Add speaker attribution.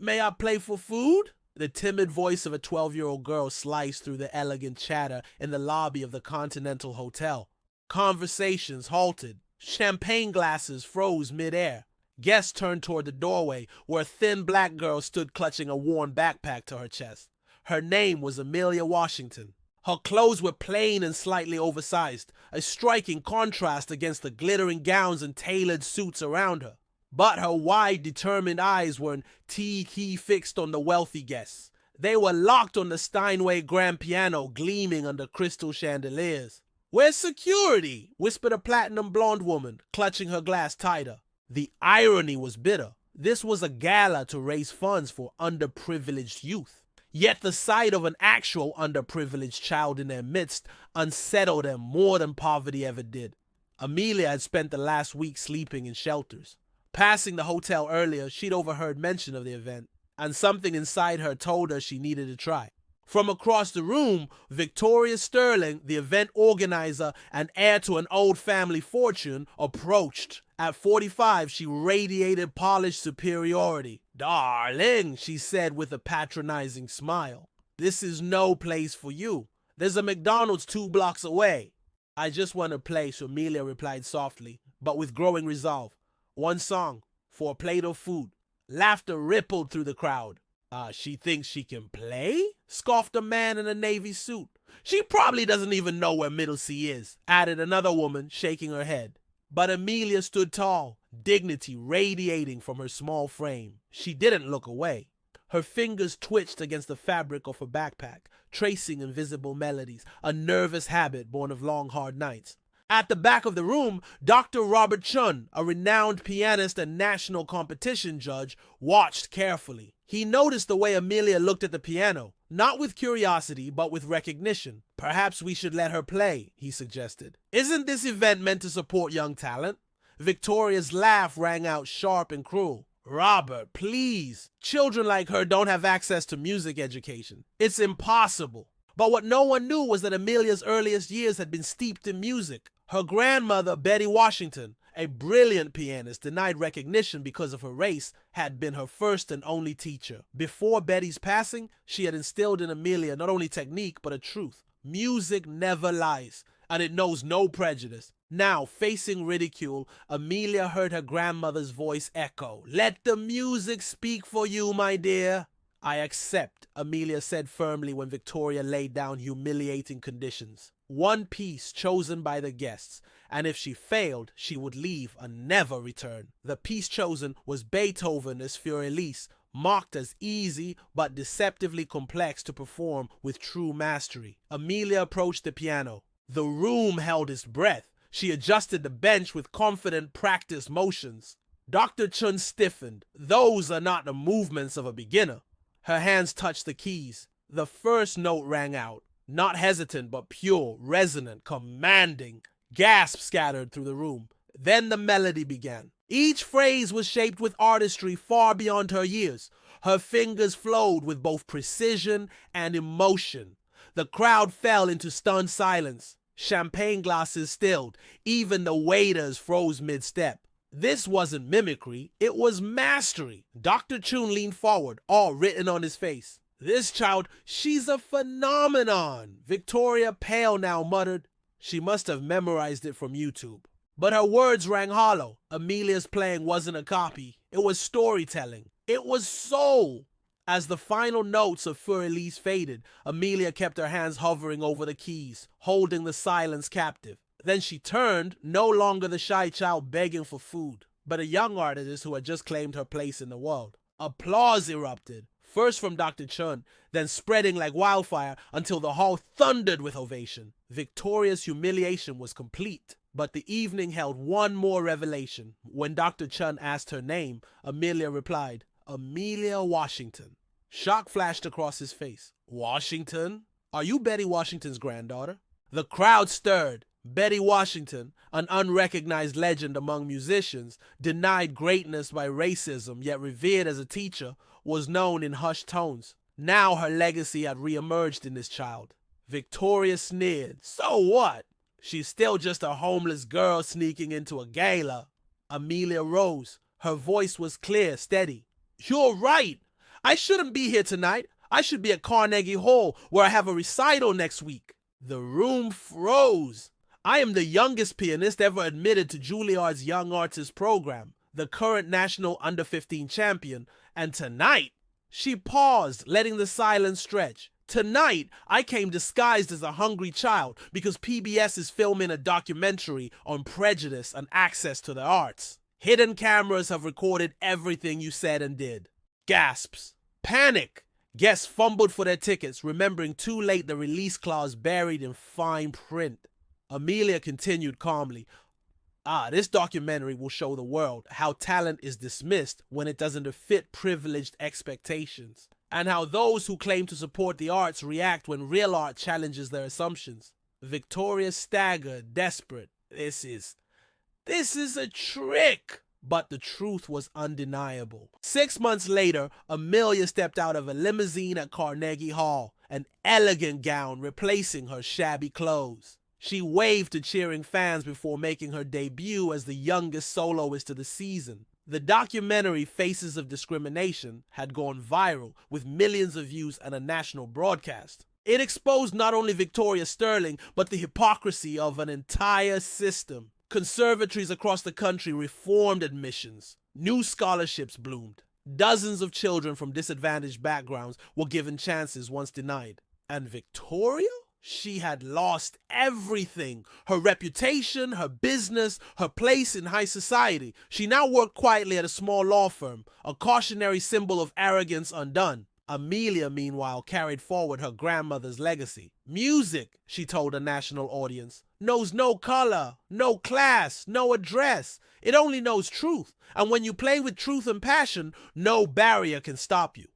Speaker 1: May I play for food? The timid voice of a 12-year-old girl sliced through the elegant chatter in the lobby of the Continental Hotel. Conversations halted. Champagne glasses froze midair. Guests turned toward the doorway, where a thin black girl stood clutching a worn backpack to her chest. Her name was Amelia Washington. Her clothes were plain and slightly oversized, a striking contrast against the glittering gowns and tailored suits around her. But her wide, determined eyes were T-key fixed on the wealthy guests. They were locked on the Steinway grand piano gleaming under crystal chandeliers. "Where's security?" whispered a platinum blonde woman, clutching her glass tighter. The irony was bitter. This was a gala to raise funds for underprivileged youth. Yet the sight of an actual underprivileged child in their midst unsettled them more than poverty ever did. Amelia had spent the last week sleeping in shelters. Passing the hotel earlier, she'd overheard mention of the event, and something inside her told her she needed to try. From across the room, Victoria Sterling, the event organizer and heir to an old family fortune, approached. At 45, she radiated polished superiority. "Darling," she said with a patronizing smile, "this is no place for you. There's a McDonald's 2 blocks away." "I just want to play," Amelia replied softly, but with growing resolve. "One song, for a plate of food." Laughter rippled through the crowd. She thinks she can play?" scoffed a man in a navy suit. "She probably doesn't even know where Middlesea is," added another woman, shaking her head. But Amelia stood tall, dignity radiating from her small frame. She didn't look away. Her fingers twitched against the fabric of her backpack, tracing invisible melodies, a nervous habit born of long, hard nights. At the back of the room, Dr. Robert Chun, a renowned pianist and national competition judge, watched carefully. He noticed the way Amelia looked at the piano, not with curiosity, but with recognition. "Perhaps we should let her play," he suggested. "Isn't this event meant to support young talent?" Victoria's laugh rang out sharp and cruel. "Robert, please. Children like her don't have access to music education. It's impossible." But what no one knew was that Amelia's earliest years had been steeped in music. Her grandmother, Betty Washington, a brilliant pianist denied recognition because of her race, had been her first and only teacher. Before Betty's passing, she had instilled in Amelia not only technique, but a truth. Music never lies, and it knows no prejudice. Now, facing ridicule, Amelia heard her grandmother's voice echo. "Let the music speak for you, my dear." "I accept," Amelia said firmly when Victoria laid down humiliating conditions. One piece chosen by the guests, and if she failed, she would leave and never return. The piece chosen was Beethoven's Für Elise, marked as easy but deceptively complex to perform with true mastery. Amelia approached the piano. The room held its breath. She adjusted the bench with confident, practiced motions. Dr. Chun stiffened. "Those are not the movements of a beginner." Her hands touched the keys. The first note rang out, not hesitant but pure, resonant, commanding. Gasps scattered through the room. Then the melody began. Each phrase was shaped with artistry far beyond her years. Her fingers flowed with both precision and emotion. The crowd fell into stunned silence. Champagne glasses stilled. Even the waiters froze mid-step. This wasn't mimicry, it was mastery. Dr. Chun leaned forward, all written on his face. "This child, she's a phenomenon." Victoria, pale now, muttered, "She must have memorized it from YouTube." But her words rang hollow. Amelia's playing wasn't a copy. It was storytelling. It was soul. As the final notes of Für Elise faded, Amelia kept her hands hovering over the keys, holding the silence captive. Then she turned, no longer the shy child begging for food, but a young artist who had just claimed her place in the world. Applause erupted, first from Dr. Chun, then spreading like wildfire until the hall thundered with ovation. Victoria's humiliation was complete, but the evening held one more revelation. When Dr. Chun asked her name, Amelia replied, "Amelia Washington." Shock flashed across his face. "Washington? Are you Betty Washington's granddaughter?" The crowd stirred. Betty Washington, an unrecognized legend among musicians, denied greatness by racism yet revered as a teacher, was known in hushed tones. Now her legacy had reemerged in this child. Victoria sneered. "So what? She's still just a homeless girl sneaking into a gala." Amelia rose. Her voice was clear, steady. "You're right. I shouldn't be here tonight. I should be at Carnegie Hall, where I have a recital next week." The room froze. I am the youngest pianist ever admitted to Juilliard's Young Artist program, the current national under-15 champion, and tonight, she paused, letting the silence stretch. Tonight, I came disguised as a hungry child because PBS is filming a documentary on prejudice and access to the arts. Hidden cameras have recorded everything you said and did. Gasps. Panic. Guests fumbled for their tickets, remembering too late the release clause buried in fine print. Amelia continued calmly. This documentary will show the world how talent is dismissed when it doesn't fit privileged expectations, and how those who claim to support the arts react when real art challenges their assumptions. Victoria staggered, desperate. This is a trick! But the truth was undeniable. 6 months later, Amelia stepped out of a limousine at Carnegie Hall, an elegant gown replacing her shabby clothes. She waved to cheering fans before making her debut as the youngest soloist of the season. The documentary Faces of Discrimination had gone viral with millions of views and a national broadcast. It exposed not only Victoria Sterling, but the hypocrisy of an entire system. Conservatories across the country reformed admissions. New scholarships bloomed. Dozens of children from disadvantaged backgrounds were given chances once denied. And Victoria? She had lost everything. Her reputation, her business, her place in high society. She now worked quietly at a small law firm, a cautionary symbol of arrogance undone. Amelia, meanwhile, carried forward her grandmother's legacy. Music, she told a national audience, knows no color, no class, no address. It only knows truth. And when you play with truth and passion, no barrier can stop you.